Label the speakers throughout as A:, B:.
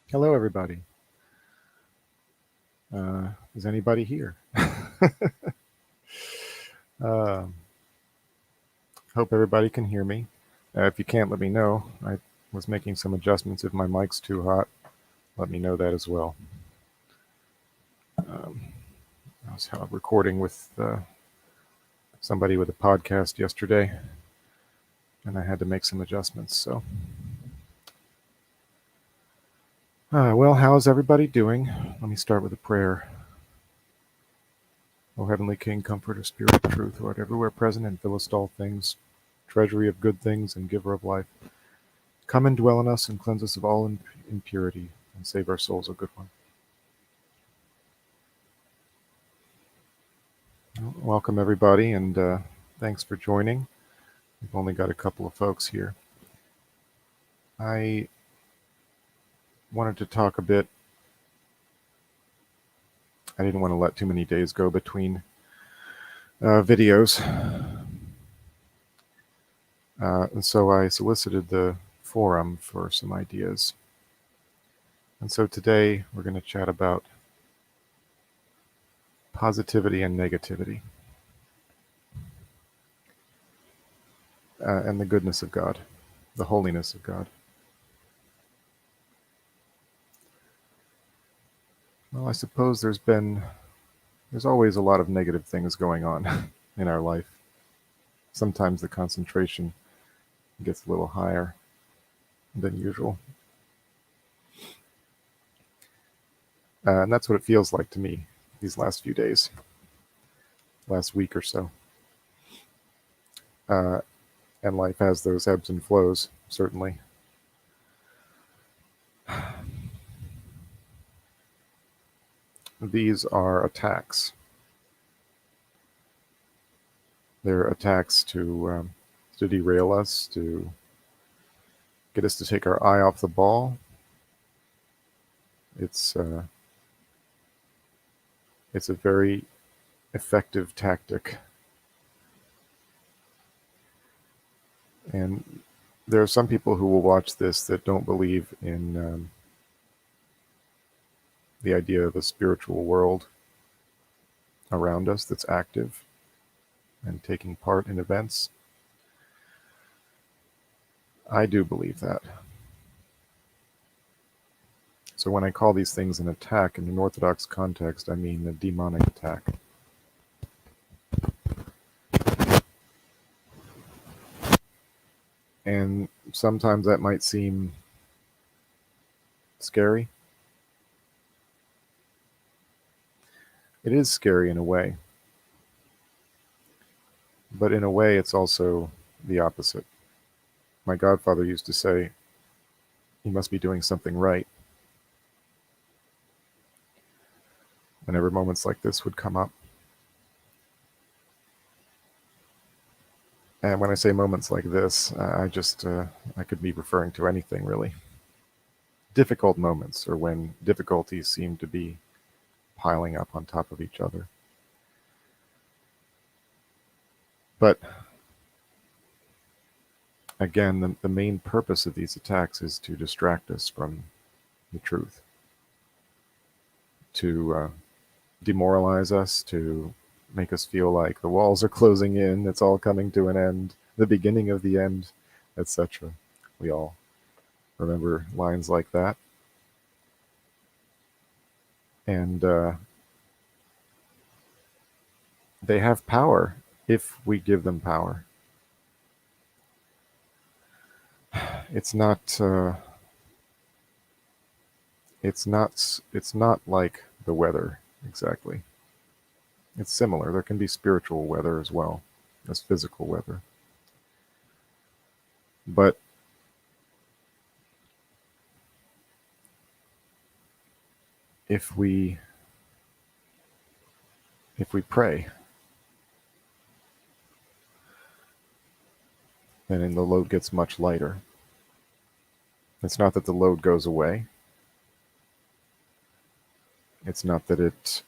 A: Hello, everybody. Is anybody here? Um Hope everybody can hear me. If you can't, let me know. I was making some adjustments. If my mic's too hot, let me know that as well. Um, I was recording with somebody with a podcast yesterday, and I had to make some adjustments. So, well, how's everybody doing? Let me start with a prayer. O Heavenly King, Comforter, Spirit of Truth, who art everywhere present and fillest all things, treasury of good things and giver of life, come and dwell in us and cleanse us of all impurity and save our souls, O good one. Well, welcome, everybody, and thanks for joining. We've only got a couple of folks here. I wanted to talk a bit. I didn't want to let too many days go between videos. And so I solicited the forum for some ideas. And so today we're going to chat about positivity and negativity, and the goodness of God, the holiness of God. Well, I suppose there's always a lot of negative things going on in our life. Sometimes the concentration gets a little higher than usual. And that's what it feels like to me these last few days, last week or so. And life has those ebbs and flows, certainly. These are attacks. They're attacks to derail us, to get us to take our eye off the ball. It's a very effective tactic. And there are some people who will watch this that don't believe in the idea of a spiritual world around us that's active and taking part in events. I do believe that. So when I call these things an attack in an Orthodox context, I mean a demonic attack. And sometimes that might seem scary. It is scary in a way. But in a way, it's also the opposite. My godfather used to say, you must be doing something right. Whenever moments like this would come up. And when I say moments like this, I could be referring to anything really. Difficult moments, or when difficulties seem to be piling up on top of each other. But again, the main purpose of these attacks is to distract us from the truth, to demoralize us, to make us feel like the walls are closing in, it's all coming to an end, the beginning of the end, etc. We all remember lines like that. And they have power if we give them power. It's not. It's not like the weather exactly. It's similar. There can be spiritual weather as well as physical weather. But if we pray, then the load gets much lighter. It's not that the load goes away. It's not that it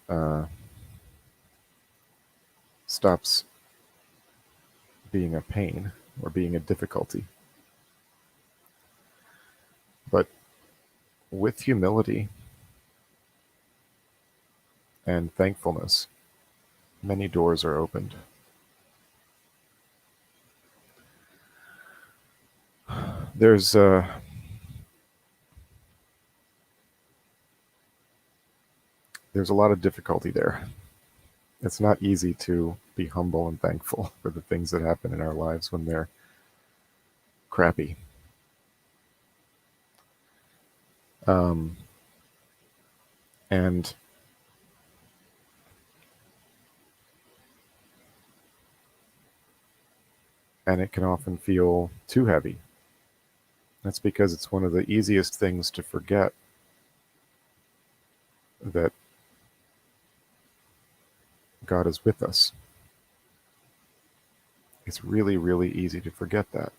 A: stops being a pain or being a difficulty. But with humility and thankfulness, many doors are opened. There's there's a lot of difficulty there. It's not easy to be humble and thankful for the things that happen in our lives when they're crappy. Um, and and it can often feel too heavy. That's because it's one of the easiest things to forget, that God is with us. It's really, really easy to forget that.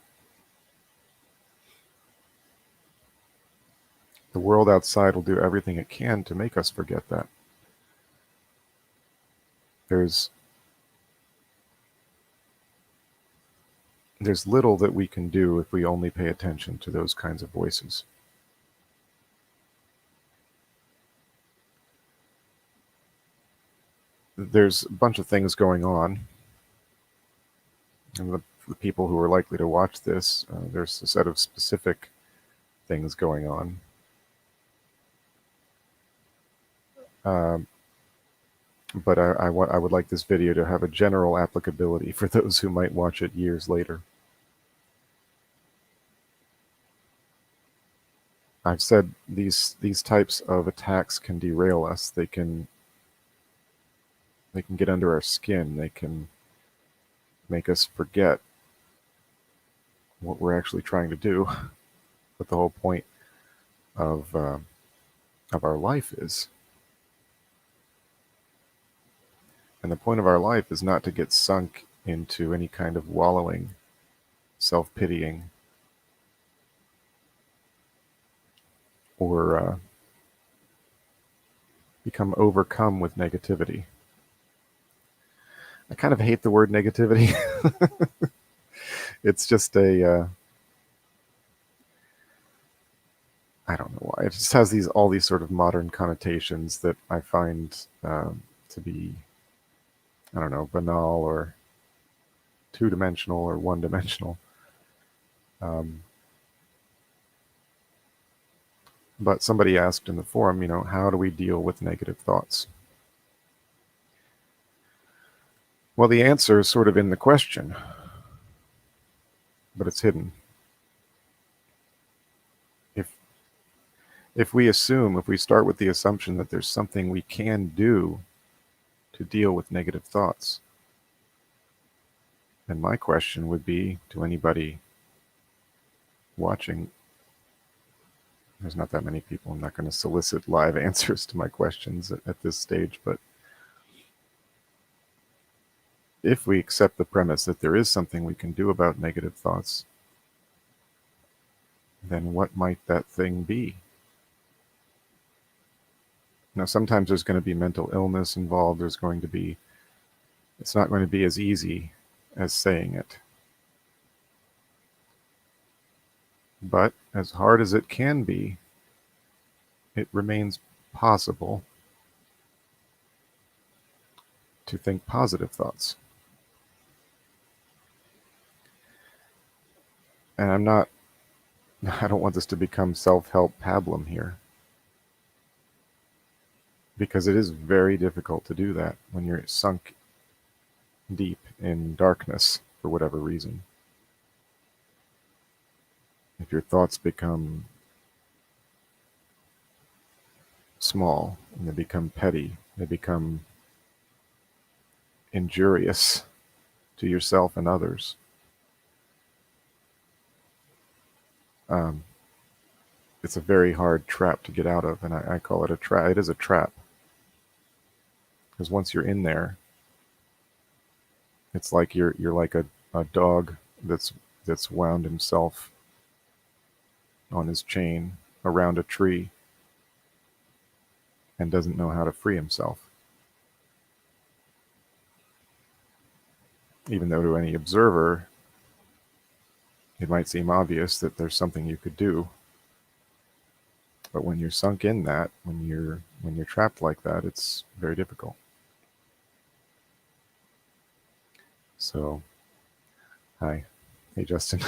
A: The world outside will do everything it can to make us forget that. There's little that we can do if we only pay attention to those kinds of voices. There's a bunch of things going on, and the people who are likely to watch this, there's a set of specific things going on. But I would like this video to have a general applicability for those who might watch it years later. I've said these types of attacks can derail us. They can get under our skin. They can make us forget what we're actually trying to do, what the whole point of our life is. And the point of our life is not to get sunk into any kind of wallowing, self-pitying, or become overcome with negativity. I kind of hate the word negativity. It's just I don't know why. It just has all these sort of modern connotations that I find to be, I don't know, banal or two-dimensional or one-dimensional. But somebody asked in the forum, how do we deal with negative thoughts? Well, the answer is sort of in the question, but it's hidden. If we start with the assumption that there's something we can do to deal with negative thoughts, then my question would be to anybody watching. There's not that many people. I'm not going to solicit live answers to my questions at this stage, but if we accept the premise that there is something we can do about negative thoughts, then what might that thing be? Now, sometimes there's going to be mental illness involved. It's not going to be as easy as saying it. But as hard as it can be, it remains possible to think positive thoughts. And I don't want this to become self-help pablum here, because it is very difficult to do that when you're sunk deep in darkness for whatever reason. If your thoughts become small and they become petty, they become injurious to yourself and others, it's a very hard trap to get out of, and I call it a trap. It is a trap, because once you're in there, it's like you're like a dog that's wound himself on his chain around a tree and doesn't know how to free himself. Even though to any observer, it might seem obvious that there's something you could do. But when you're sunk in that, when you're trapped like that, it's very difficult. So, hi, hey Justin,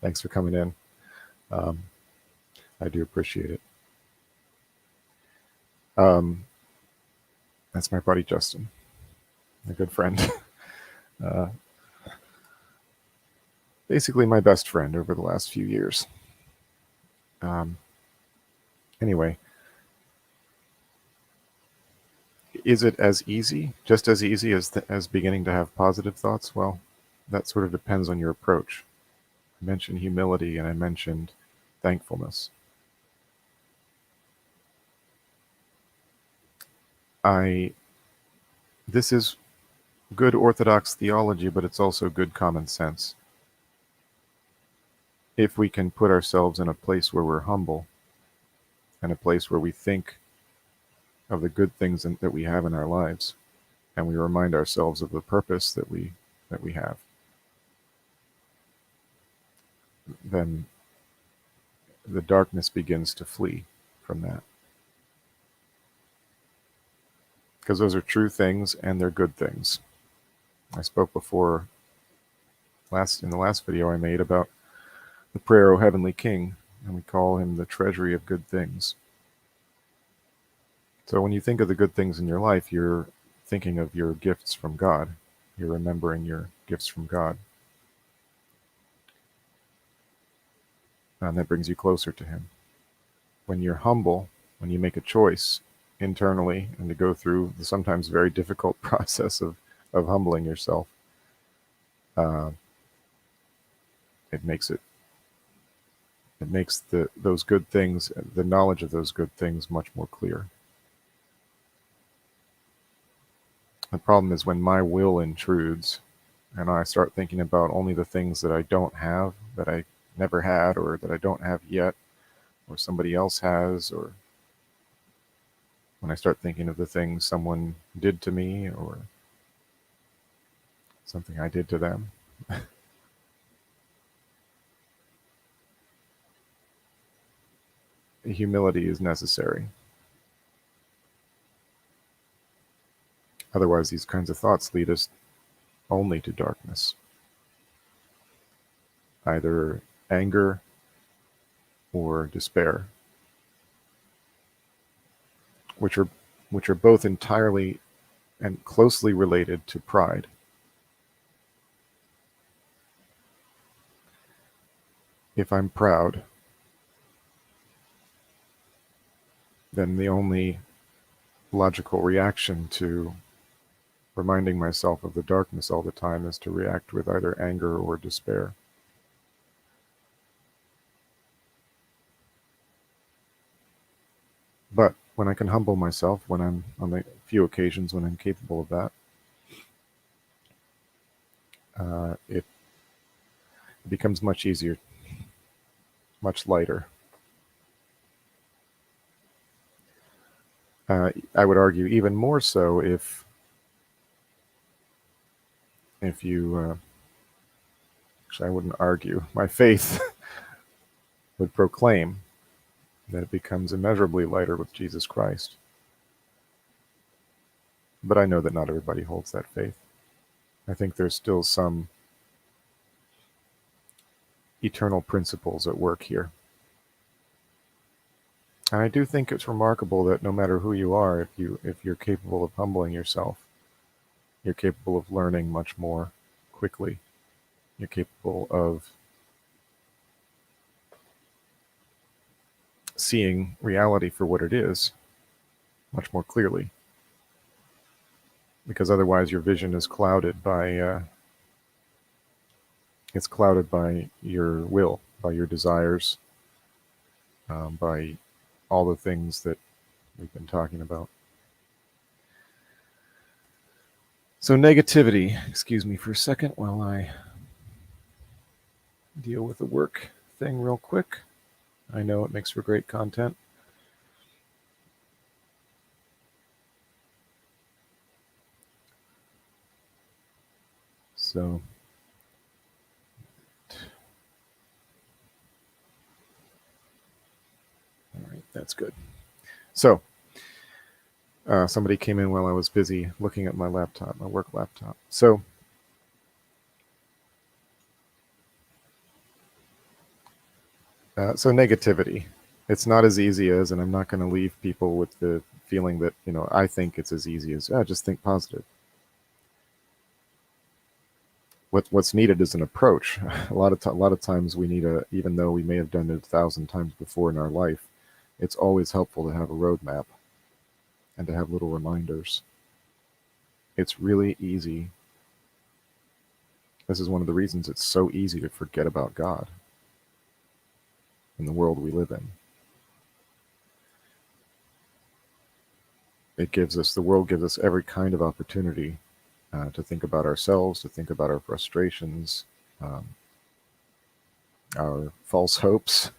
A: thanks for coming in. Um, I do appreciate it. Um, that's my buddy Justin, a good friend. uh, Basically, my best friend over the last few years. Um, anyway, is it as easy, just as easy as beginning to have positive thoughts? Well, that sort of depends on your approach. I mentioned humility and I mentioned thankfulness. I This is good orthodox theology, but it's also good common sense. If we can put ourselves in a place where we're humble and a place where we think of the good things that we have in our lives, and we remind ourselves of the purpose that we have, then the darkness begins to flee from that. Because those are true things and they're good things. I spoke before in the last video I made about the prayer, O Heavenly King, and we call him the treasury of good things. So when you think of the good things in your life, you're thinking of your gifts from God. You're remembering your gifts from God. And that brings you closer to him. When you're humble, when you make a choice internally and to go through the sometimes very difficult process of humbling yourself, uh, it makes those good things, the knowledge of those good things, much more clear. The problem is when my will intrudes and I start thinking about only the things that I don't have, that I never had, or that I don't have yet, or somebody else has, or when I start thinking of the things someone did to me or something I did to them. Humility is necessary. Otherwise, these kinds of thoughts lead us only to darkness. Either anger or despair, which are both entirely and closely related to pride. If I'm proud, then the only logical reaction to reminding myself of the darkness all the time is to react with either anger or despair. But when I can humble myself, when I'm on the few occasions when I'm capable of that, it becomes much easier, much lighter. I would argue even more so if you actually, I wouldn't argue. My faith would proclaim that it becomes immeasurably lighter with Jesus Christ. But I know that not everybody holds that faith. I think there's still some eternal principles at work here. And I do think it's remarkable that no matter who you are, if you're capable of humbling yourself, you're capable of learning much more quickly. You're capable of seeing reality for what it is much more clearly. Because otherwise your vision is clouded by your will, by your desires, by all the things that we've been talking about. So negativity, excuse me for a second while I deal with the work thing real quick. I know it makes for great content. So, all right. That's good. So, somebody came in while I was busy looking at my laptop, my work laptop. So negativity. It's not as easy as, and I'm not going to leave people with the feeling that, I think it's as easy as, just think positive. What's needed is an approach. A lot of times we need even though we may have done it 1,000 times before in our life, it's always helpful to have a roadmap and to have little reminders. It's really easy. This is one of the reasons it's so easy to forget about God in the world we live in. The world gives us every kind of opportunity to think about ourselves, to think about our frustrations, um, our false hopes,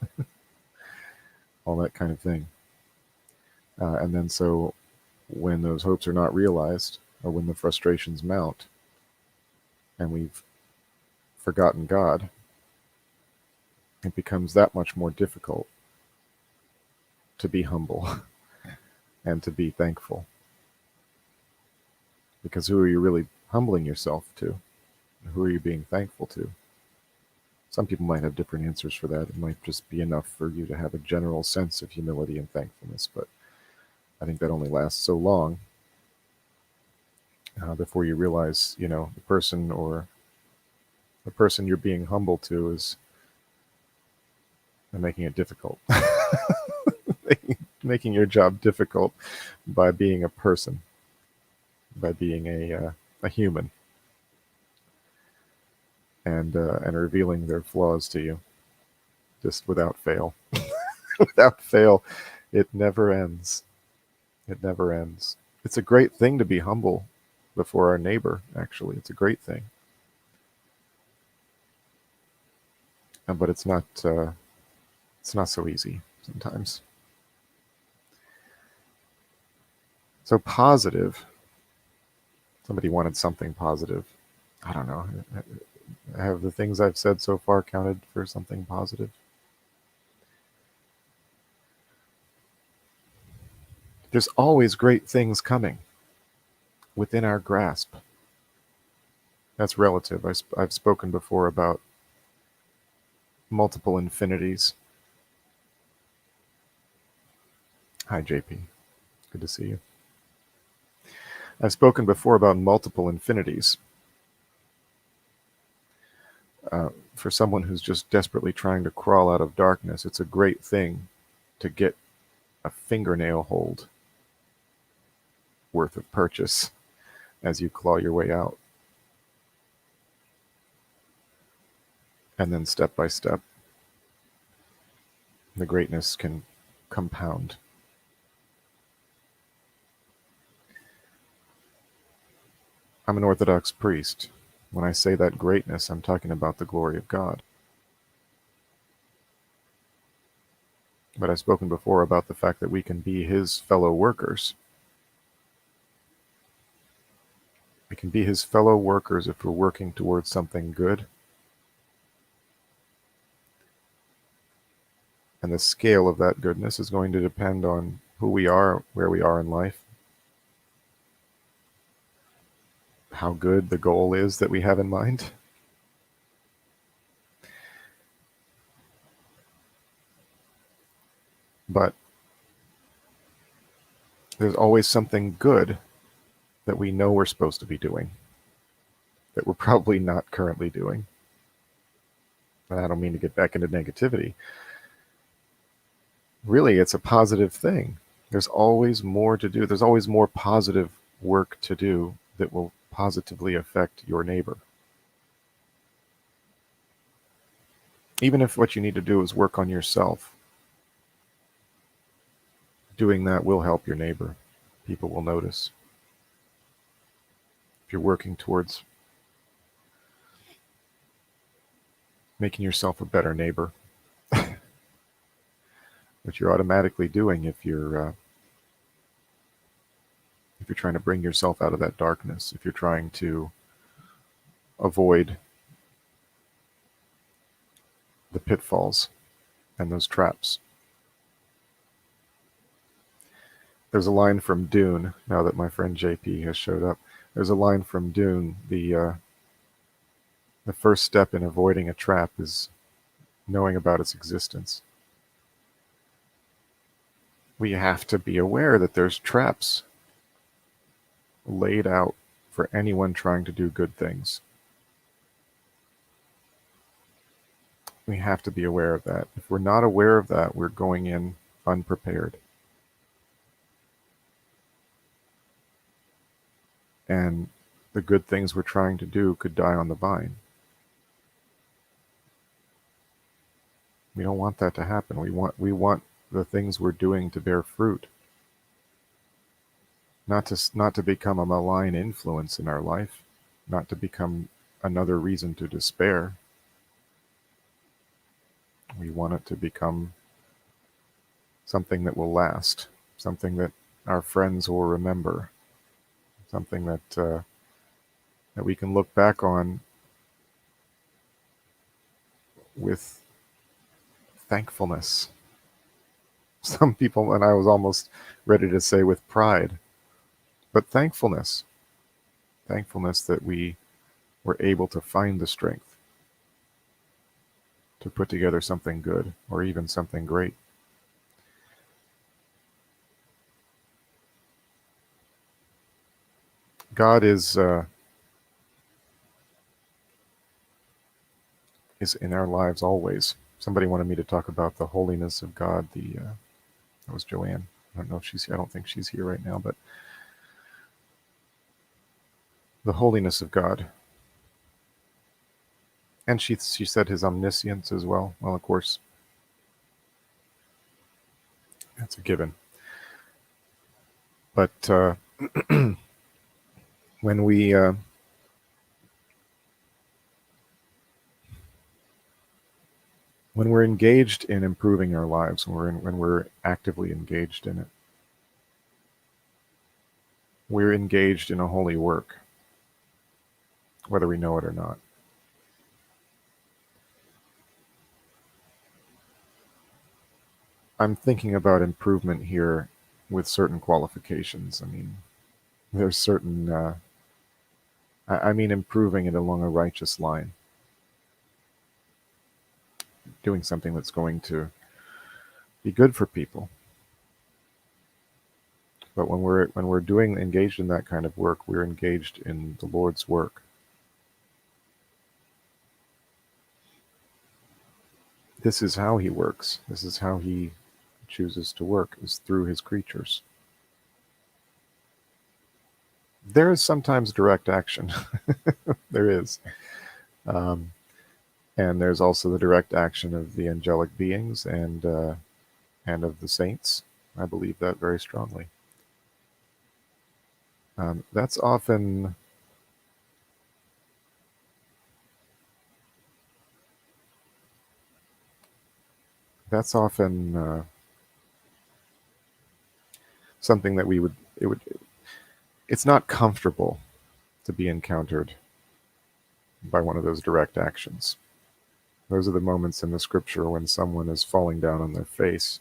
A: all that kind of thing. And then so when those hopes are not realized, or when the frustrations mount, and we've forgotten God, it becomes that much more difficult to be humble and to be thankful. Because who are you really humbling yourself to? Who are you being thankful to? Some people might have different answers for that. It might just be enough for you to have a general sense of humility and thankfulness, but I think that only lasts so long before you realize, the person you're being humble to is making it difficult, making your job difficult by being a person, by being a human, and revealing their flaws to you, just without fail. Without fail, it never ends. It never ends. It's a great thing to be humble before our neighbor. Actually, it's a great thing, but it's not. It's not so easy sometimes. So positive. Somebody wanted something positive. I don't know. Have the things I've said so far counted for something positive? There's always great things coming within our grasp. That's relative. I've spoken before about multiple infinities. Hi, JP. Good to see you. I've spoken before about multiple infinities. For someone who's just desperately trying to crawl out of darkness, it's a great thing to get a fingernail hold worth of purchase as you claw your way out. And then step by step, the greatness can compound. I'm an Orthodox priest. When I say that greatness, I'm talking about the glory of God. But I've spoken before about the fact that we can be His fellow workers. We can be His fellow workers if we're working towards something good. And the scale of that goodness is going to depend on who we are, where we are in life, how good the goal is that we have in mind. But there's always something good that we know we're supposed to be doing that we're probably not currently doing. And I don't mean to get back into negativity. Really, it's a positive thing. There's always more to do. There's always more positive work to do that will positively affect your neighbor. Even if what you need to do is work on yourself, doing that will help your neighbor. People will notice. If you're working towards making yourself a better neighbor, which you're automatically doing if you're trying to bring yourself out of that darkness, if you're trying to avoid the pitfalls and those traps. There's a line from Dune, now that my friend JP has showed up. There's a line from Dune. The first step in avoiding a trap is knowing about its existence. We have to be aware that there's traps laid out for anyone trying to do good things. We have to be aware of that. If we're not aware of that, we're going in unprepared. And the good things we're trying to do could die on the vine. We don't want that to happen. We want the things we're doing to bear fruit, not to become a malign influence in our life, not to become another reason to despair. We want it to become something that will last, something that our friends will remember, something that we can look back on with thankfulness. Some people, and I was almost ready to say with pride, but thankfulness that we were able to find the strength to put together something good or even something great. God is in our lives always. Somebody wanted me to talk about the holiness of God. That was Joanne. I don't know if she's here. I don't think she's here right now, but the holiness of God. And she said his omniscience as well. Well, of course, that's a given. But when we're engaged in improving our lives, when we're actively engaged in it, we're engaged in a holy work, whether we know it or not. I'm thinking about improvement here with certain qualifications. I mean, there's certain, I mean improving it along a righteous line. Doing something that's going to be good for people. But when we're engaged in that kind of work, we're engaged in the Lord's work. This is how he works. This is how he chooses to work, is through his creatures. There is sometimes direct action. There is. And there's also the direct action of the angelic beings and of the saints. I believe that very strongly. That's often something that it's not comfortable to be encountered by one of those direct actions. Those are the moments in the scripture when someone is falling down on their face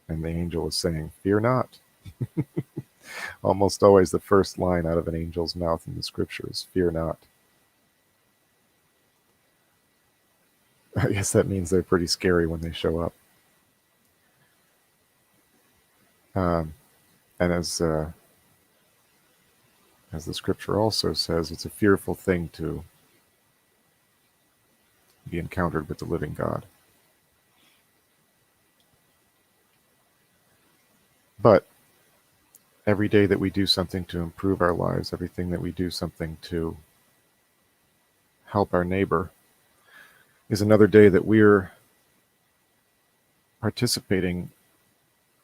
A: and the angel is saying, "Fear not." Almost always the first line out of an angel's mouth in the scripture is, "Fear not." I guess that means they're pretty scary when they show up. And as the scripture also says, it's a fearful thing to be encountered with the living God. But every day that we do something to improve our lives, everything that we do something to help our neighbor, is another day that we're participating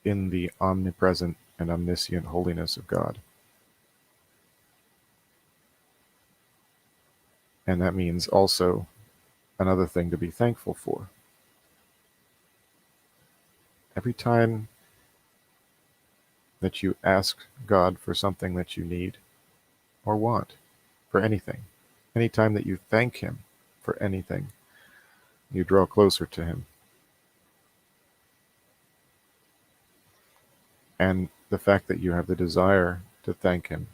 A: in the omnipresent and omniscient holiness of God. And that means also another thing to be thankful for. Every time that you ask God for something that you need or want, for anything, anytime that you thank him for anything, you draw closer to him. And the fact that you have the desire to thank him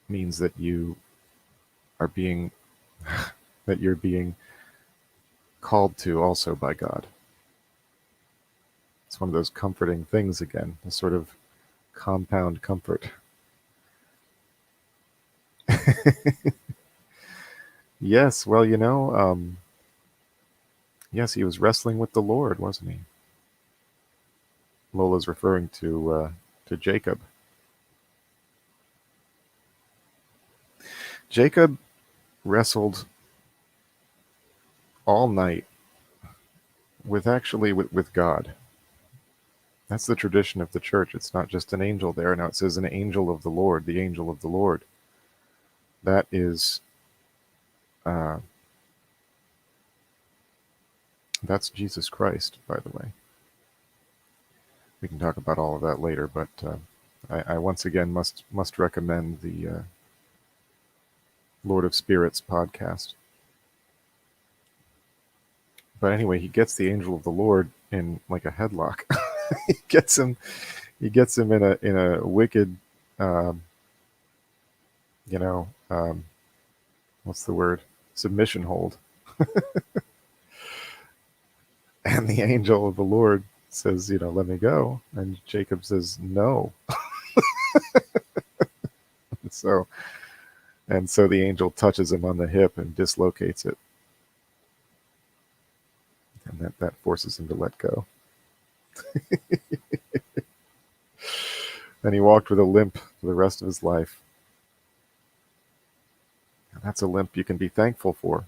A: means that you are being that you're being called to also by God. It's one of those comforting things again, a sort of compound comfort. Yes, well, yes, he was wrestling with the Lord, wasn't he? Lola's referring to Jacob. Jacob wrestled all night with God. That's the tradition of the church. It's not just an angel there. Now it says an angel of the Lord, the angel of the Lord. That is, uh, that's Jesus Christ, by the way. We can talk about all of that later, but I once again must recommend the Lord of Spirits podcast. But anyway, he gets the angel of the Lord in like a headlock. he gets him. He gets him in a wicked, um, you know, what's the word? Submission hold. And the angel of the Lord says, let me go. And Jacob says, no. So, and so the angel touches him on the hip and dislocates it. And that forces him to let go. And he walked with a limp for the rest of his life. And that's a limp you can be thankful for.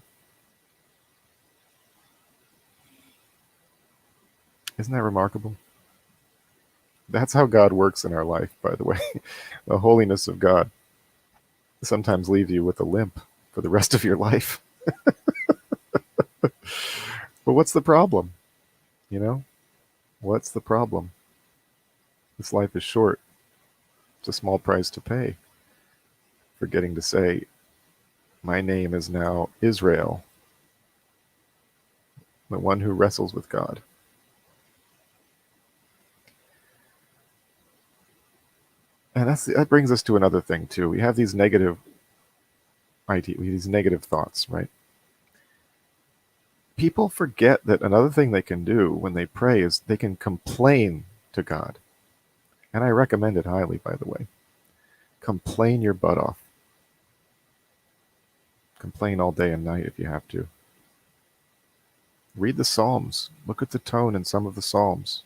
A: Isn't that remarkable? That's how God works in our life, by the way. The holiness of God sometimes leaves you with a limp for the rest of your life. But what's the problem? What's the problem? This life is short. It's a small price to pay for getting to say, my name is now Israel, the one who wrestles with God. And that brings us to another thing too. We have these negative ideas, these negative thoughts, right? People forget that another thing they can do when they pray is they can complain to God. And I recommend it highly, by the way. Complain your butt off. Complain all day and night if you have to. Read the Psalms. Look at the tone in some of the Psalms.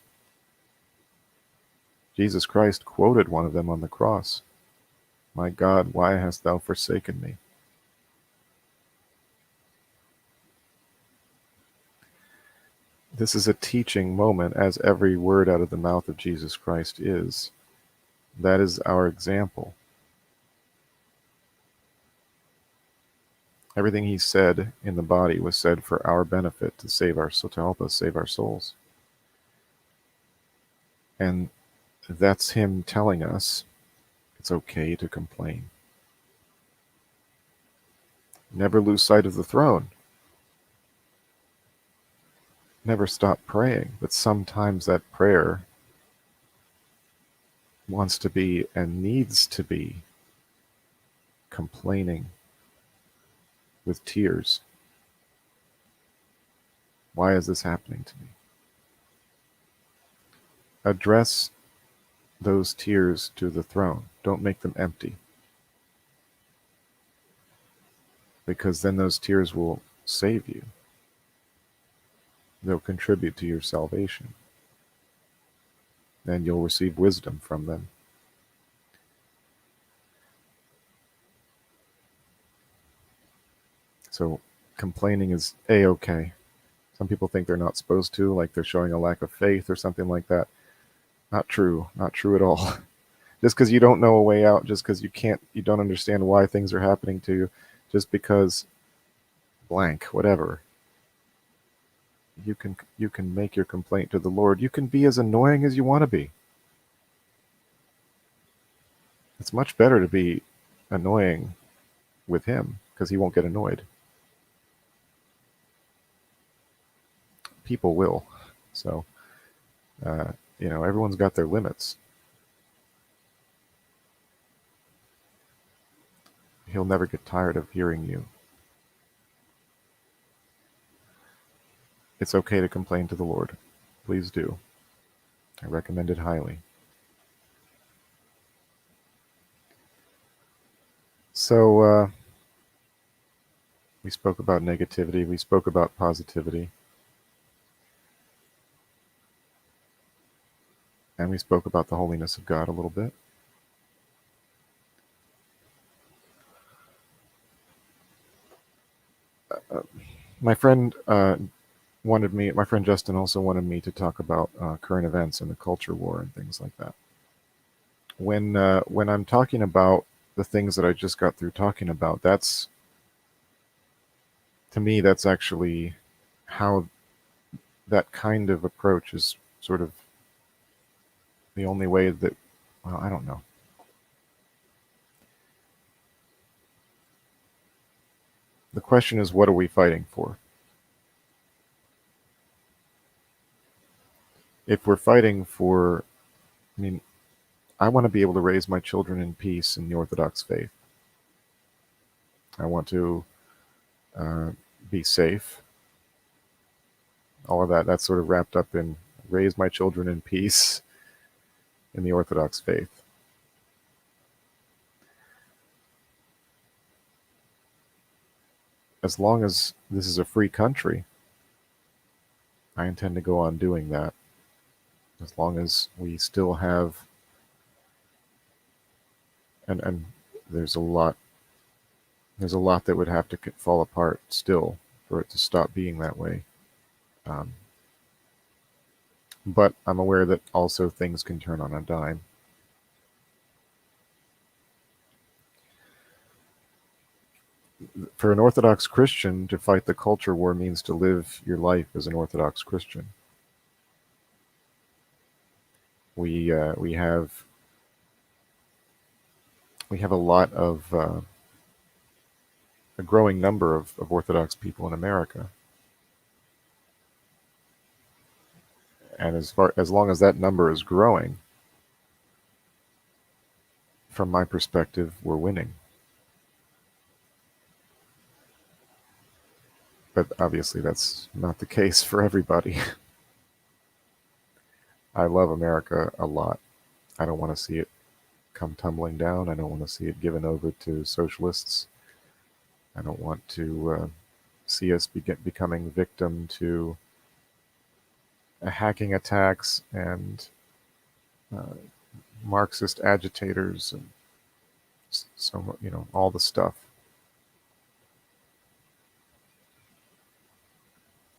A: Jesus Christ quoted one of them on the cross. My God, why hast thou forsaken me? This is a teaching moment, as every word out of the mouth of Jesus Christ is. That is our example. Everything he said in the body was said for our benefit, to help us save our souls. And that's him telling us it's okay to complain. Never lose sight of the throne. Never stop praying. But sometimes that prayer wants to be and needs to be complaining with tears. Why is this happening to me? Address those tears to the throne. Don't make them empty. Because then those tears will save you. They'll contribute to your salvation. And you'll receive wisdom from them. So complaining is A-okay. Some people think they're not supposed to, like they're showing a lack of faith or something like that. Not true. Not true at all. Just because you don't know a way out, just because you don't understand why things are happening to you, just because blank, whatever. You can make your complaint to the Lord. You can be as annoying as you want to be. It's much better to be annoying with him because he won't get annoyed. People will. So Uh, everyone's got their limits. He'll never get tired of hearing you. It's okay to complain to the Lord. Please do. I recommend it highly. So, we spoke about negativity, we spoke about positivity, and we spoke about the holiness of God a little bit. My friend my friend Justin also wanted me to talk about current events and the culture war and things like that. When I'm talking about the things that I just got through talking about, that's to me that's actually how that kind of approach is sort of the only way that, well, I don't know. The question is, what are we fighting for? If we're fighting for, I mean, I want to be able to raise my children in peace in the Orthodox faith. I want to uh, be safe. All of that's sort of wrapped up in raise my children in peace in the Orthodox faith. As long as this is a free country, I intend to go on doing that. As long as we still have, and there's a lot that would have to fall apart still for it to stop being that way. Um, but I'm aware that also things can turn on a dime. For an Orthodox Christian, to fight the culture war means to live your life as an Orthodox Christian. We have a lot of a growing number of Orthodox people in America, and as long as that number is growing, from my perspective, we're winning. But obviously, that's not the case for everybody. I love America a lot. I don't want to see it come tumbling down. I don't want to see it given over to socialists. I don't want to see us becoming victim to hacking attacks and uh, Marxist agitators and so all the stuff.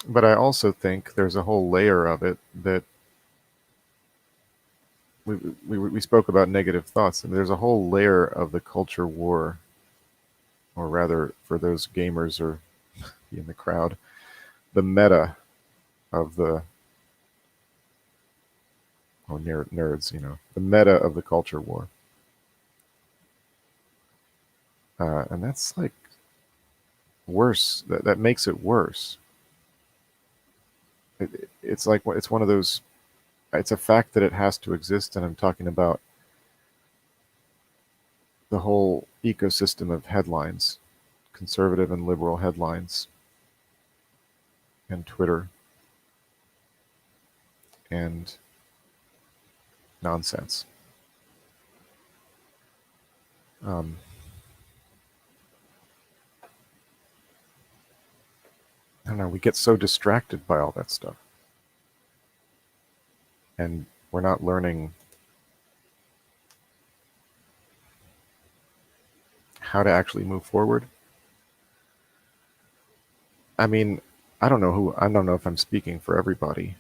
A: But I also think there's a whole layer of it that we spoke about negative thoughts, and there's a whole layer of the culture war, or rather, for those gamers or in the crowd, the meta of the nerds, the meta of the culture war, and that's like worse. That makes it worse. It's like it's one of those. It's a fact that it has to exist, and I'm talking about the whole ecosystem of headlines, conservative and liberal headlines, and Twitter, and nonsense. Um, I don't know. We get so distracted by all that stuff, and we're not learning how to actually move forward. I mean, I don't know if I'm speaking for everybody.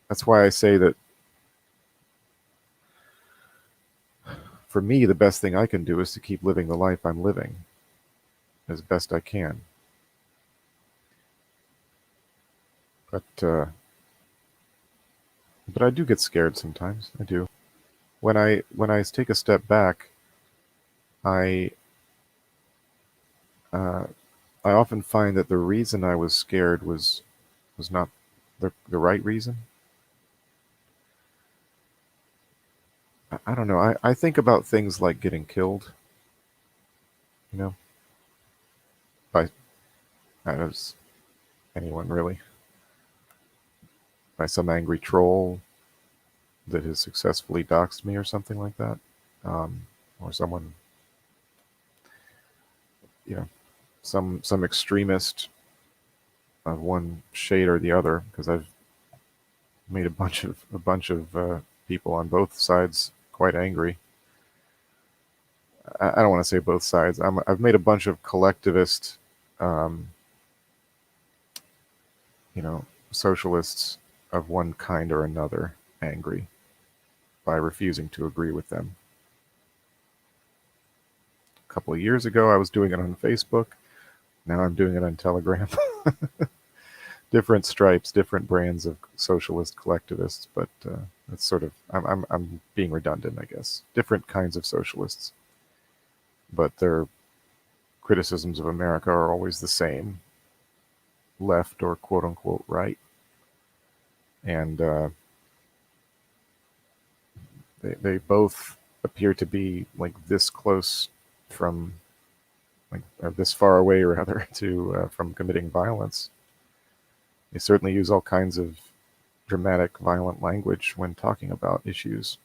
A: That's why I say that for me, the best thing I can do is to keep living the life I'm living as best I can. But but I do get scared sometimes. I do. When I take a step back, I uh, I often find that the reason I was scared was not the right reason. I don't know. I think about things like getting killed, you know, by as anyone really, by some angry troll that has successfully doxed me or something like that, or someone, you know, some extremist of one shade or the other, because I've made a bunch of people on both sides quite angry. I don't want to say both sides. I've made a bunch of collectivist, um, you know, socialists of one kind or another angry by refusing to agree with them. A couple of years ago, I was doing it on Facebook. Now I'm doing it on Telegram. Different stripes, different brands of socialist collectivists, but it's sort of I'm being redundant, I guess. Different kinds of socialists, but their criticisms of America are always the same: left or quote unquote right, and they both appear to be like this close from like or this far away rather to from committing violence. They certainly use all kinds of dramatic, violent language when talking about issues.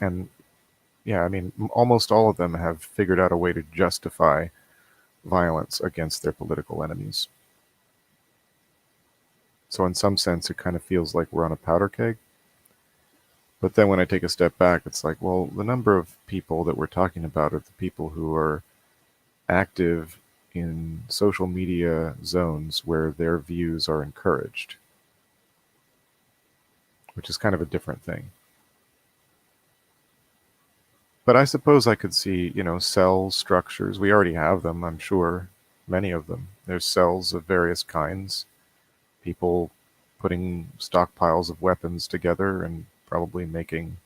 A: And yeah, I mean, almost all of them have figured out a way to justify violence against their political enemies. So, in some sense, it kind of feels like we're on a powder keg. But then when I take a step back, it's like, well, the number of people that we're talking about are the people who are active in social media zones where their views are encouraged, which is kind of a different thing. But I suppose I could see, cell structures. We already have them, I'm sure, many of them. There's cells of various kinds, people putting stockpiles of weapons together and probably making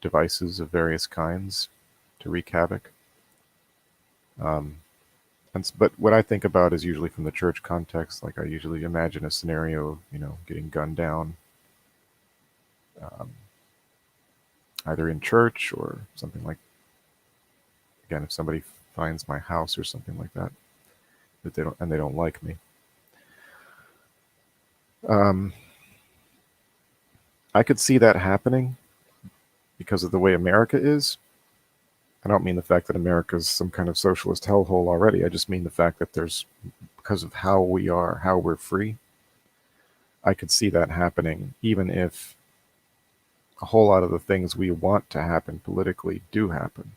A: devices of various kinds to wreak havoc. Um, but what I think about is usually from the church context. Like I usually imagine a scenario of, getting gunned down, um, either in church or something like, again, if somebody finds my house or something like that, they don't like me. Um, I could see that happening because of the way America is. I don't mean the fact that America is some kind of socialist hellhole already. I just mean the fact that because of how we are, how we're free. I could see that happening, even if a whole lot of the things we want to happen politically do happen.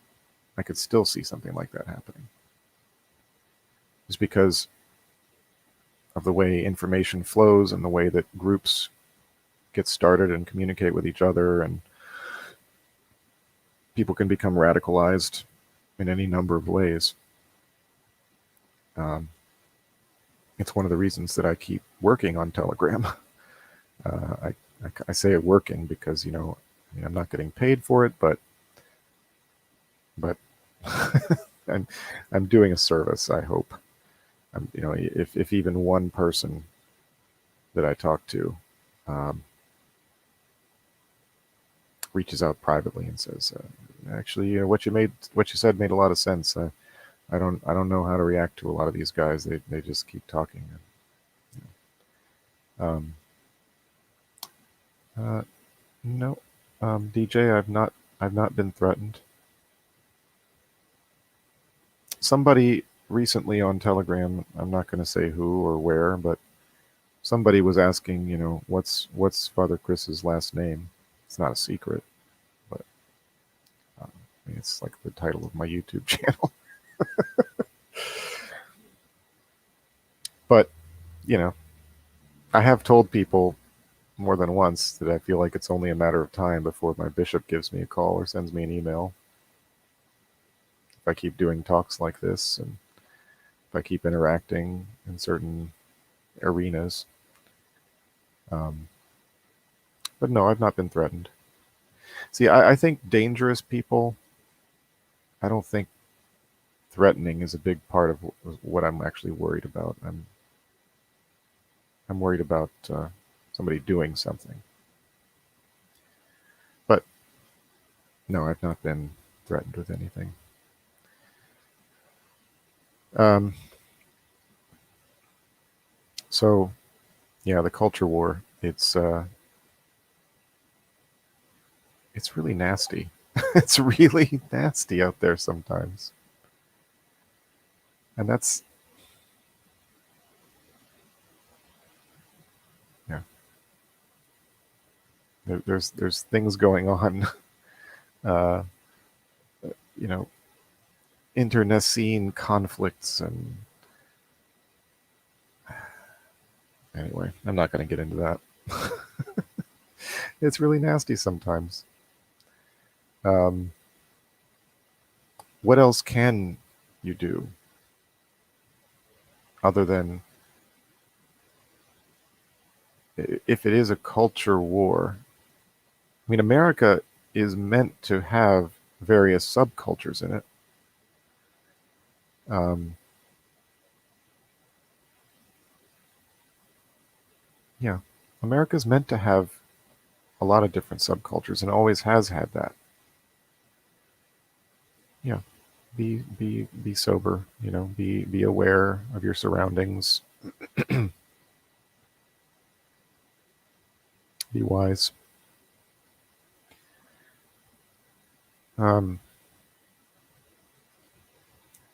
A: I could still see something like that happening. Just because of the way information flows and the way that groups get started and communicate with each other, and people can become radicalized in any number of ways. Um, it's one of the reasons that I keep working on Telegram. I say it working because I'm not getting paid for it, but I'm I'm doing a service. I hope. If even one person that I talk to um, reaches out privately and says, "Actually, what you said made a lot of sense. I don't know how to react to a lot of these guys. They just keep talking." Um, uh, no, DJ, I've not been threatened. Somebody recently on Telegram, I'm not going to say who or where, but somebody was asking, what's Father Chris's last name? It's not a secret, but I mean, it's like the title of my YouTube channel. But you know, I have told people more than once that I feel like it's only a matter of time before my bishop gives me a call or sends me an email. If I keep doing talks like this and if I keep interacting in certain arenas. Um, but no, I've not been threatened. See, I think dangerous people, I don't think threatening is a big part of what I'm actually worried about. I'm worried about somebody doing something. But no, I've not been threatened with anything. Um, so yeah, the culture war. It's really nasty. It's really nasty out there sometimes, and that's yeah. There's things going on. Uh, you know, internecine conflicts, and anyway, I'm not going to get into that. It's really nasty sometimes. Um, what else can you do other than, if it is a culture war? I mean, America is meant to have various subcultures in it. Um, yeah, America's meant to have a lot of different subcultures and always has had that. Yeah, be sober. Be aware of your surroundings. Be wise. Um,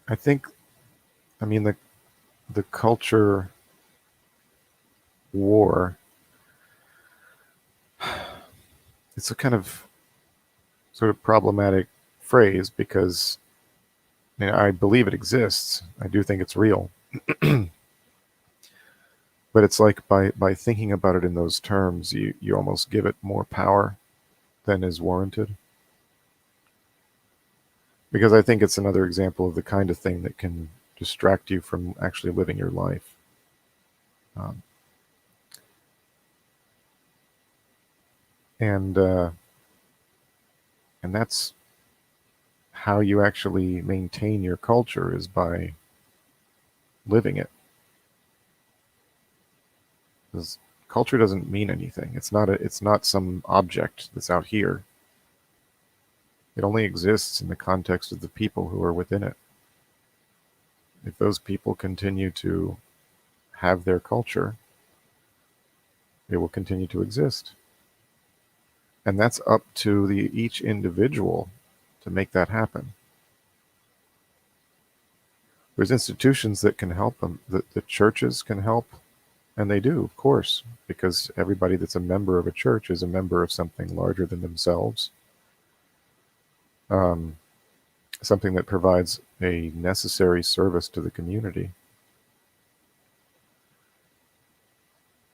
A: I think, I mean, the culture war. It's a kind of sort of problematic phrase because I believe it exists. I do think it's real, but it's like by thinking about it in those terms, you almost give it more power than is warranted. Because I think it's another example of the kind of thing that can distract you from actually living your life. Um, and and that's how you actually maintain your culture, is by living it. Because culture doesn't mean anything. It's not some object that's out here. It only exists in the context of the people who are within it. If those people continue to have their culture, it will continue to exist. And that's up to each individual to make that happen. There's institutions that can help them. The churches can help, and they do, of course, because everybody that's a member of a church is a member of something larger than themselves. Um, Something that provides a necessary service to the community.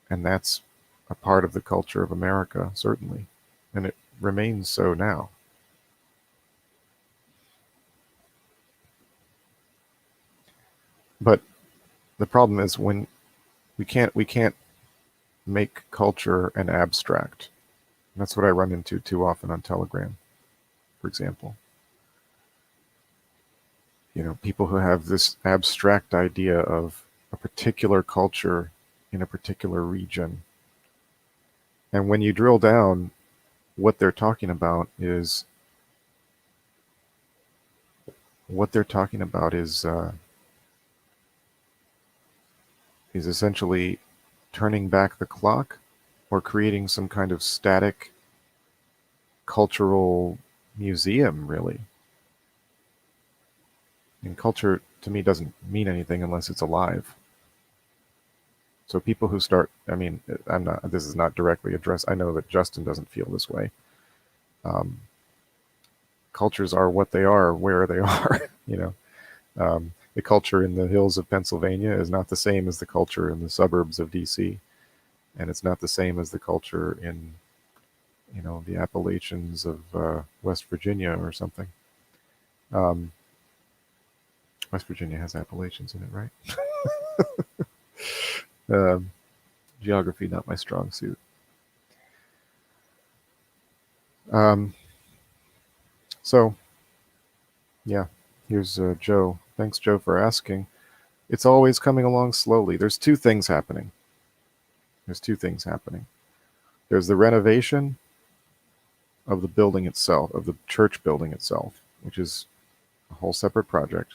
A: And that's a part of the culture of America, certainly. And it remains so now. But the problem is when we can't make culture an abstract. And that's what I run into too often on Telegram, for example. People who have this abstract idea of a particular culture in a particular region. And when you drill down, what they're talking about is is essentially turning back the clock, or creating some kind of static cultural museum, really. And culture, to me, doesn't mean anything unless it's alive. So people who start, this is not directly addressed. I know that Justin doesn't feel this way. Um, Cultures are what they are, where they are. The culture in the hills of Pennsylvania is not the same as the culture in the suburbs of DC. And it's not the same as the culture in, the Appalachians of West Virginia or something. Um, West Virginia has Appalachians in it, right? um, Geography, not my strong suit. Um, so, yeah, here's Joe Thanks, Joe, for asking. It's always coming along slowly. There's two things happening. There's two things happening. There's the renovation of the building itself, of the church building itself, which is a whole separate project.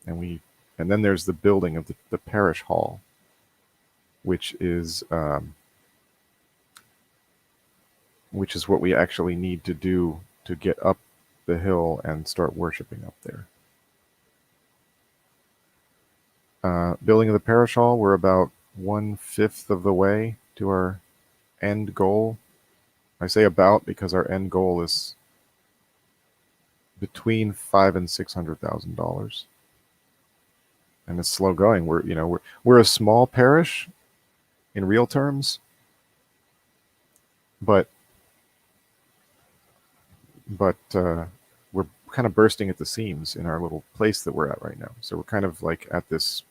A: And then there's the building of the parish hall, which is what we actually need to do to get up the hill and start worshiping up there. Building of the parish hall, we're about 1/5 of the way to our end goal. I say about because our end goal is between $500,000 and $600,000, and it's slow going. We're a small parish in real terms, but we're kind of bursting at the seams in our little place that we're at right now. So we're kind of like at this.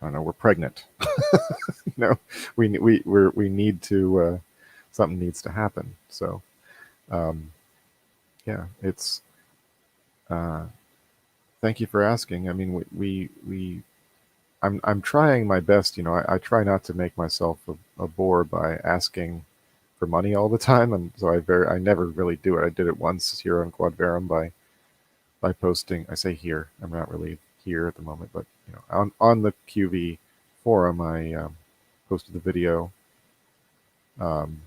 A: I don't know. We're pregnant. We need to. Something needs to happen. So, yeah, it's. Thank you for asking. I mean, I'm trying my best. I try not to make myself a bore by asking for money all the time, and so I never really do it. I did it once here on Quad Verum by posting. I say here. I'm not really here at the moment, but on the QV forum, I posted the video, and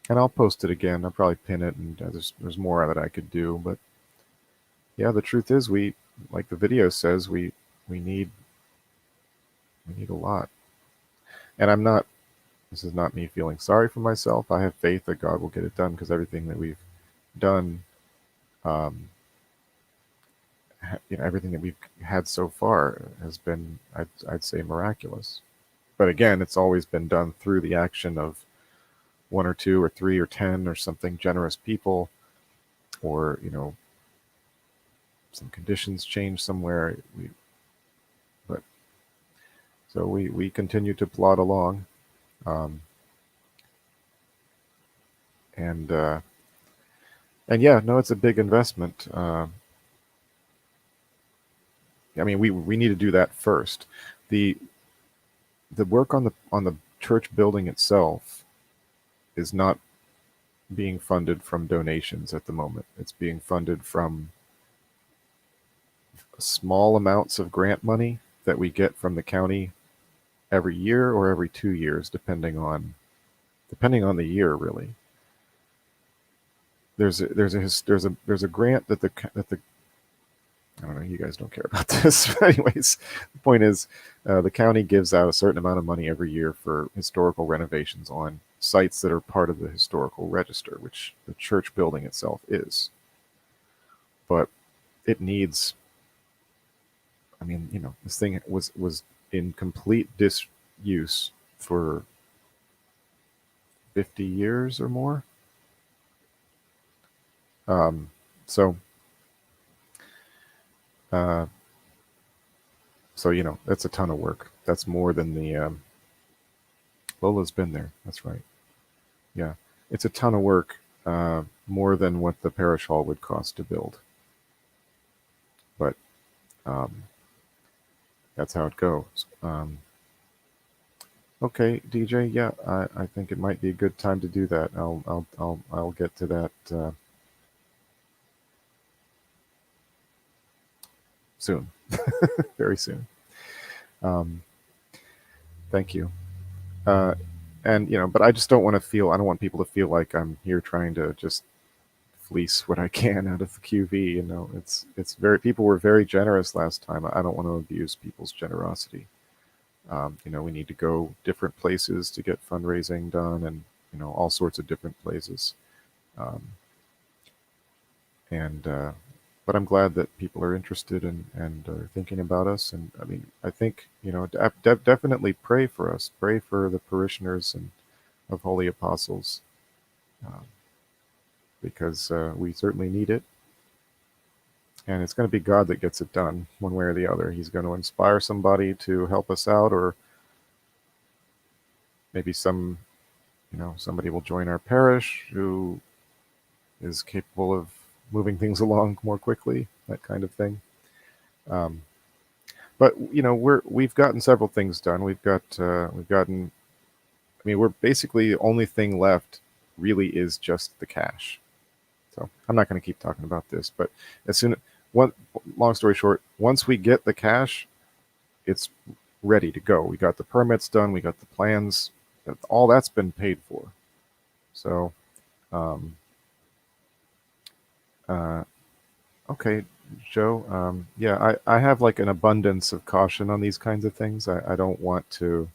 A: I'll post it again. I'll probably pin it, and there's more that I could do. But yeah, the truth is, like the video says, we need a lot, and I'm not. This is not me feeling sorry for myself. I have faith that God will get it done because everything that we've done, everything that we've had so far has been, I'd say, miraculous. But again, it's always been done through the action of one or two or three or 10 or something generous people, or some conditions change somewhere. So we continue to plod along. And yeah, no, it's a big investment. I mean, we need to do that first. The work on the church building itself is not being funded from donations at the moment. It's being funded from small amounts of grant money that we get from the county every year or every 2 years, depending on the year, really. There's a grant that the I don't know, you guys don't care about this. But anyways, the point is, the county gives out a certain amount of money every year for historical renovations on sites that are part of the historical register, which the church building itself is. But it needs. I mean, this thing was in complete disuse for 50 years or more. So that's a ton of work. That's more than the Lola's been there. That's right. Yeah, it's a ton of work, more than what the parish hall would cost to build. But that's how it goes. Okay, DJ. Yeah, I think it might be a good time to do that. I'll get to that soon, very soon. Thank you. And but I just don't want to feel. I don't want people to feel like I'm here trying to just fleece what I can out of the QV. It's very. People were very generous last time. I don't want to abuse people's generosity. We need to go different places to get fundraising done, and all sorts of different places. But I'm glad that people are interested and are thinking about us. And I mean, I think definitely pray for us. Pray for the parishioners and of Holy Apostles, because we certainly need it. And it's going to be God that gets it done, one way or the other. He's going to inspire somebody to help us out, or maybe somebody will join our parish who is capable of moving things along more quickly, that kind of thing. Um, but we've gotten several things done. We've gotten. I mean, we're basically the only thing left really is just the cash. So I'm not going to keep talking about this, but as soon one long story short, once we get the cash, it's ready to go. We got the permits done, we got the plans, all that's been paid for. So, um, uh, okay, Joe. Yeah, I have like an abundance of caution on these kinds of things. I don't want to,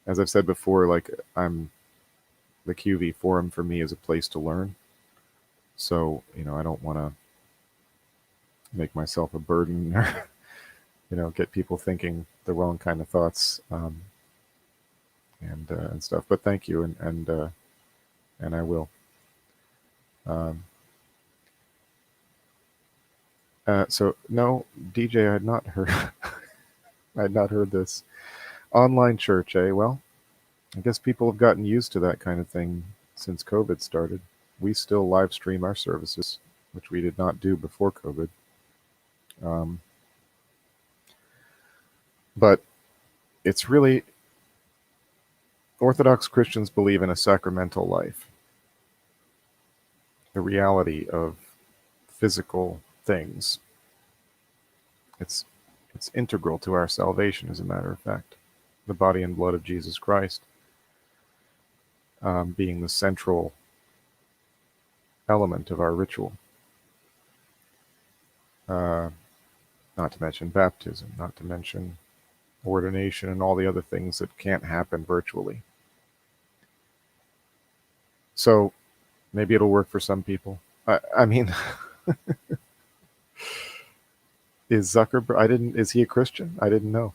A: as I've said before, like the QV forum for me is a place to learn. So, I don't want to make myself a burden or, get people thinking the wrong kind of thoughts, and stuff. But thank you, and I will. Um, so no, DJ, I had not heard. I had not heard this online church. Well, I guess people have gotten used to that kind of thing since COVID started. We still live stream our services, which we did not do before COVID. Um, but it's really Orthodox Christians believe in a sacramental life, the reality of physical things. It's integral to our salvation, as a matter of fact. The body and blood of Jesus Christ being the central element of our ritual. Not to mention baptism, not to mention ordination and all the other things that can't happen virtually. So maybe it'll work for some people. I mean, is Zuckerberg? Is he a Christian? I didn't know.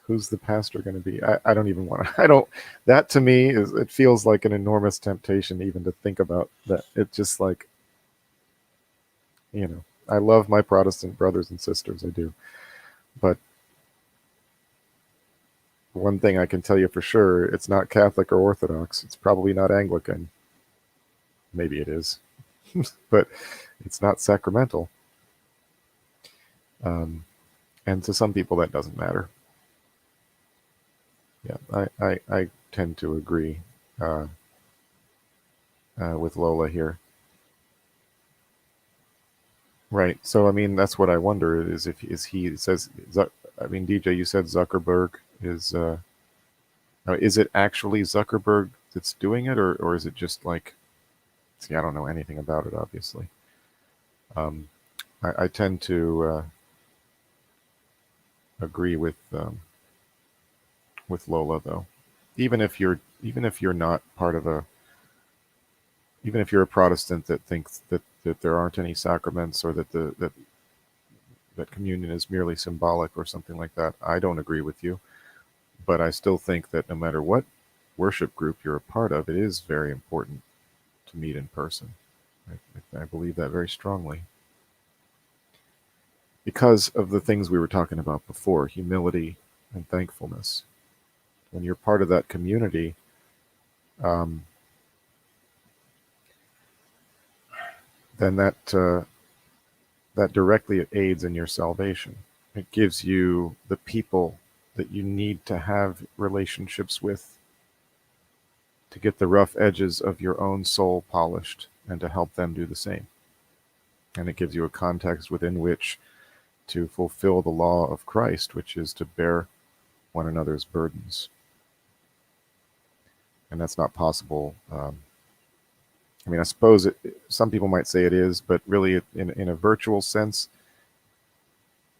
A: Who's the pastor going to be? I don't even want to. I don't. That to me it feels like an enormous temptation even to think about that. It's just like, I love my Protestant brothers and sisters. I do, but one thing I can tell you for sure, it's not Catholic or Orthodox. It's probably not Anglican. Maybe it is, but it's not sacramental. And to some people that doesn't matter. Yeah, I tend to agree with Lola here. Right. So I mean, that's what I wonder is if is he says. I mean, DJ, you said Zuckerberg is. Is it actually Zuckerberg that's doing it, or is it just like? See, I don't know anything about it, obviously. I tend to agree with Lola, though. Even if you're not part of even if you're a Protestant that thinks that there aren't any sacraments, or that communion is merely symbolic or something like that, I don't agree with you. But I still think that no matter what worship group you're a part of, it is very important to meet in person. I believe that very strongly. Because of the things we were talking about before, humility and thankfulness. When you're part of that community, then that directly aids in your salvation. It gives you the people that you need to have relationships with to get the rough edges of your own soul polished and to help them do the same. And it gives you a context within which to fulfill the law of Christ, which is to bear one another's burdens. And that's not possible. I mean, I suppose some people might say it is, but really in a virtual sense,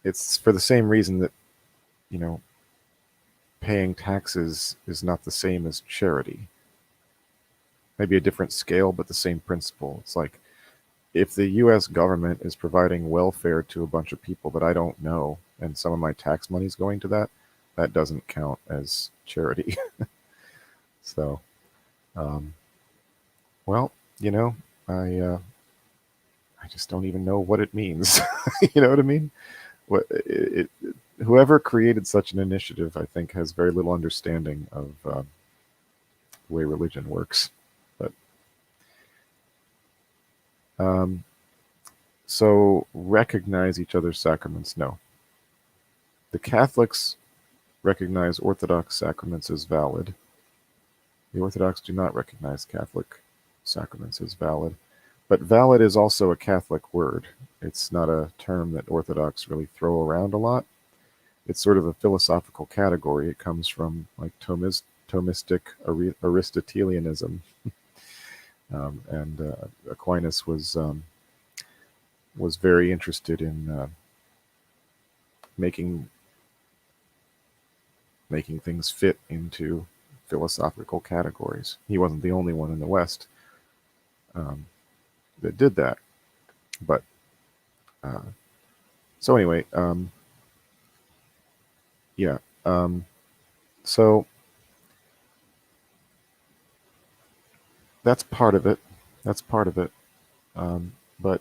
A: it's for the same reason that, paying taxes is not the same as charity. Maybe a different scale, but the same principle. It's like, if the U.S. government is providing welfare to a bunch of people that I don't know, and some of my tax money is going to that doesn't count as charity. So, well, I just don't even know what it means. You know what I mean? Whoever created such an initiative, I think, has very little understanding of the way religion works. But So recognize each other's sacraments? No. The Catholics recognize Orthodox sacraments as valid. The Orthodox do not recognize Catholic sacraments as valid. But valid is also a Catholic word. It's not a term that Orthodox really throw around a lot. It's sort of a philosophical category. It comes from like Thomistic Aristotelianism, and Aquinas was very interested in making things fit into philosophical categories. He wasn't the only one in the West that did that, but so anyway, yeah. So that's part of it. That's part of it. But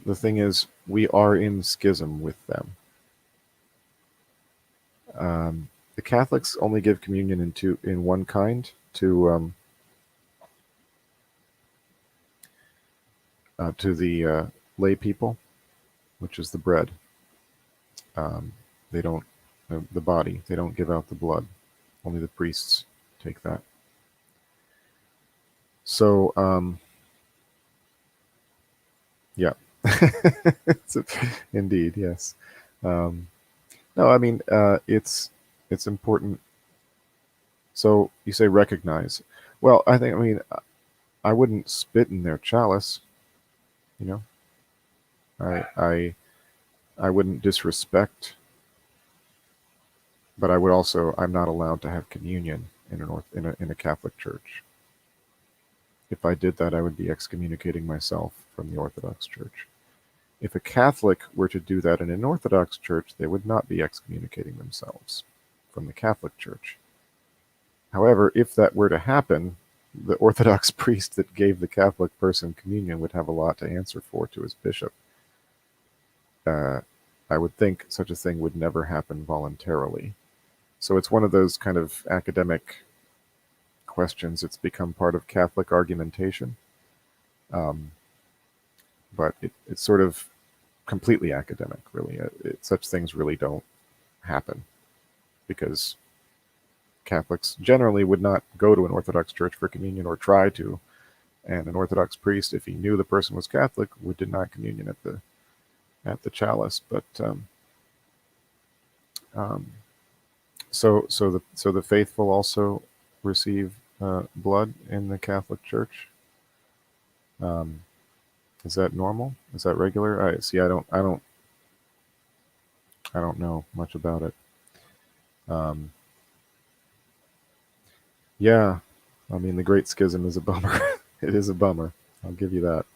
A: the thing is, we are in schism with them. The Catholics only give communion in one kind to the lay people, which is the bread. They don't the body. They don't give out the blood. Only the priests take that. So yeah, indeed, yes. No, I mean it's important. So you say recognize. Well, I mean I wouldn't spit in their chalice. You know, I wouldn't disrespect, but I would also I'm not allowed to have communion in a Catholic church. If I did that, I would be excommunicating myself from the Orthodox Church. If a Catholic were to do that in an Orthodox church, they would not be excommunicating themselves from the Catholic Church. However, if that were to happen, the Orthodox priest that gave the Catholic person communion would have a lot to answer for to his bishop. I would think such a thing would never happen voluntarily. So it's one of those kind of academic questions. It's become part of Catholic argumentation. But it's sort of completely academic, really. Such things really don't happen because Catholics generally would not go to an Orthodox church for communion or try to. And an Orthodox priest, if he knew the person was Catholic, would deny communion at the chalice. But so the faithful also receive blood in the Catholic Church. Is that normal? Is that regular? I see. I don't know much about it. Yeah, I mean the Great Schism is a bummer. It is a bummer. I'll give you that.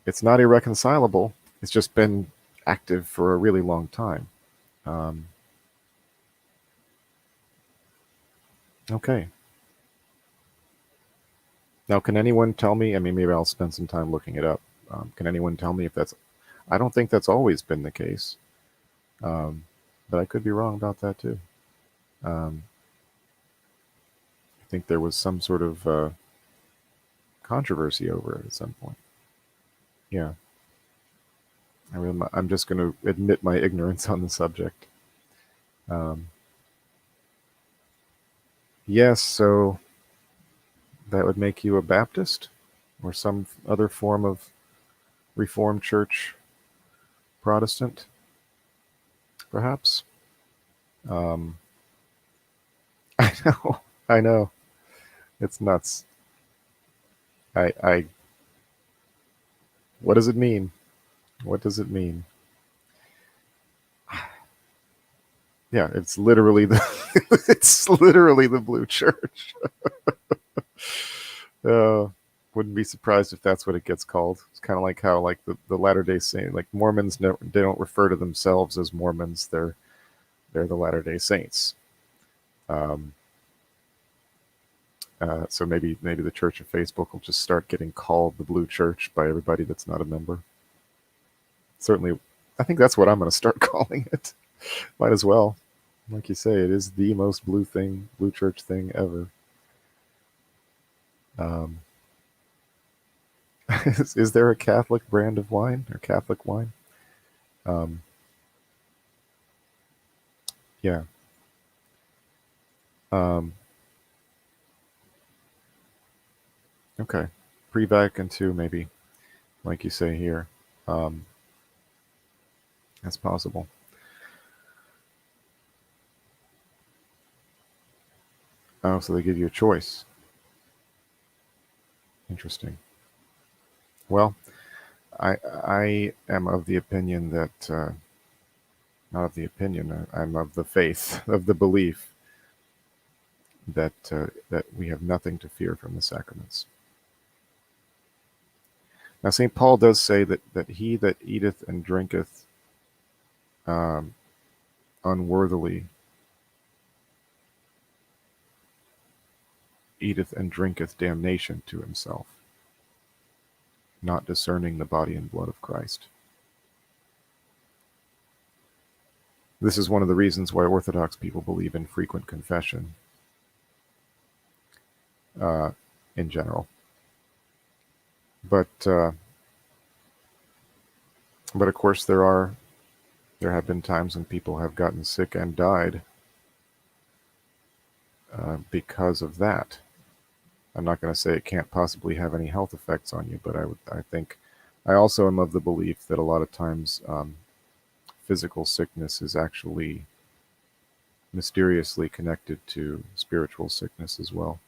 A: It's not irreconcilable. It's just been active for a really long time. Okay. Now, can anyone tell me? I mean, maybe I'll spend some time looking it up. Can anyone tell me if that's? I don't think that's always been the case, but I could be wrong about that too. I think there was some sort of controversy over it at some point. Yeah, I'm just going to admit my ignorance on the subject. Yes, so that would make you a Baptist or some other form of Reformed Church Protestant, perhaps. I know, I know, it's nuts. I. What does it mean? What does it mean? Yeah, it's literally the it's literally the blue church. Wouldn't be surprised if that's what it gets called. It's kind of like how like the Latter Day Saint, like Mormons, they don't refer to themselves as Mormons. They're the Latter Day Saints. So maybe the Church of Facebook will just start getting called the Blue Church by everybody that's not a member. Certainly, I think that's what I'm going to start calling it. Might as well. Like you say, it is the most blue church thing ever. Um, is there a Catholic brand of wine or Catholic wine? Um, yeah. Um, okay. Pre-Vatican II, maybe, like you say here. Um, that's possible. Oh, so they give you a choice. Interesting. Well, I am of the opinion that not of the opinion. I'm of the faith, of the belief that we have nothing to fear from the sacraments. Now, St. Paul does say that he that eateth and drinketh um, unworthily eateth and drinketh damnation to himself, not discerning the body and blood of Christ. This is one of the reasons why Orthodox people believe in frequent confession uh, in general. But of course there have been times when people have gotten sick and died because of that. I'm not going to say it can't possibly have any health effects on you, but I think I also am of the belief that a lot of times physical sickness is actually mysteriously connected to spiritual sickness as well.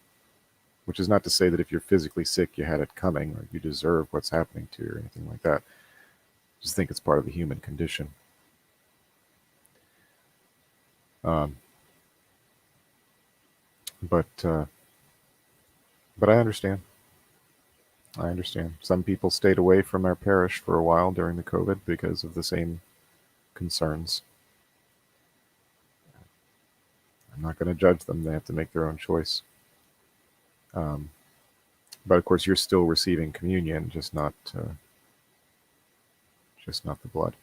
A: Which is not to say that if you're physically sick, you had it coming or you deserve what's happening to you or anything like that. I just think it's part of the human condition. Um, but uh, but I understand. I understand. Some people stayed away from our parish for a while during the COVID because of the same concerns. I'm not going to judge them. They have to make their own choice. Um, but of course, you're still receiving communion, just not the blood.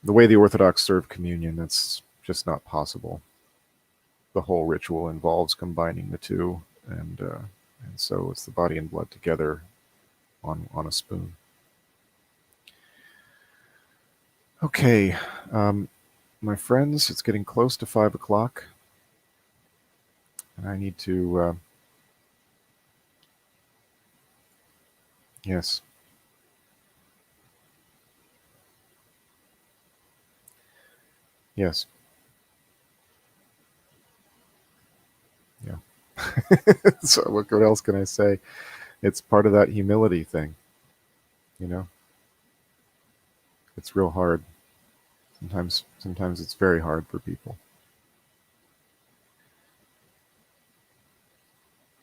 A: The way the Orthodox serve communion, that's just not possible. The whole ritual involves combining the two, and so it's the body and blood together on a spoon. Okay, um, my friends, it's getting close to 5 o'clock, and I need to. Yes, yes, yeah. So what else can I say? It's part of that humility thing, you know. It's real hard. Sometimes it's very hard for people.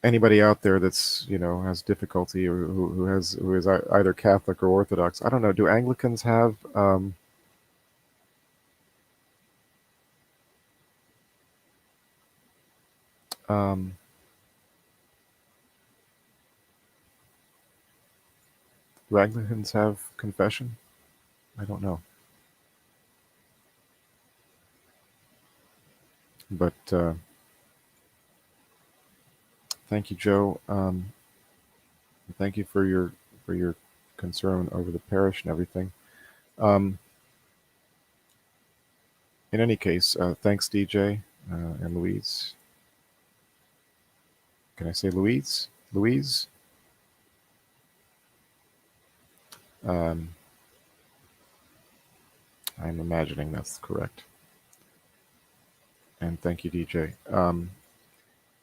A: Anybody out there that's has difficulty or who is either Catholic or Orthodox. I don't know. Do Anglicans have um, do Anglicans have confession? I don't know, but thank you, Joe. Thank you for your concern over the parish and everything. Um, in any case, thanks, DJ and Louise. Can I say Louise? Louise. Um, I'm imagining that's correct. And thank you, DJ.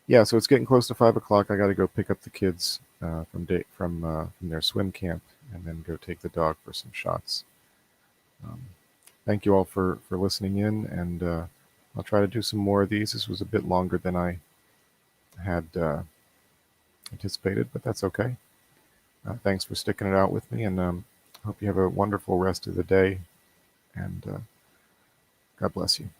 A: Yeah, so it's getting close to 5 o'clock. I got to go pick up the kids from their swim camp, and then go take the dog for some shots. Um, thank you all for listening in, and I'll try to do some more of these. This was a bit longer than I had anticipated, but that's okay. Thanks for sticking it out with me, and hope you have a wonderful rest of the day. And God bless you.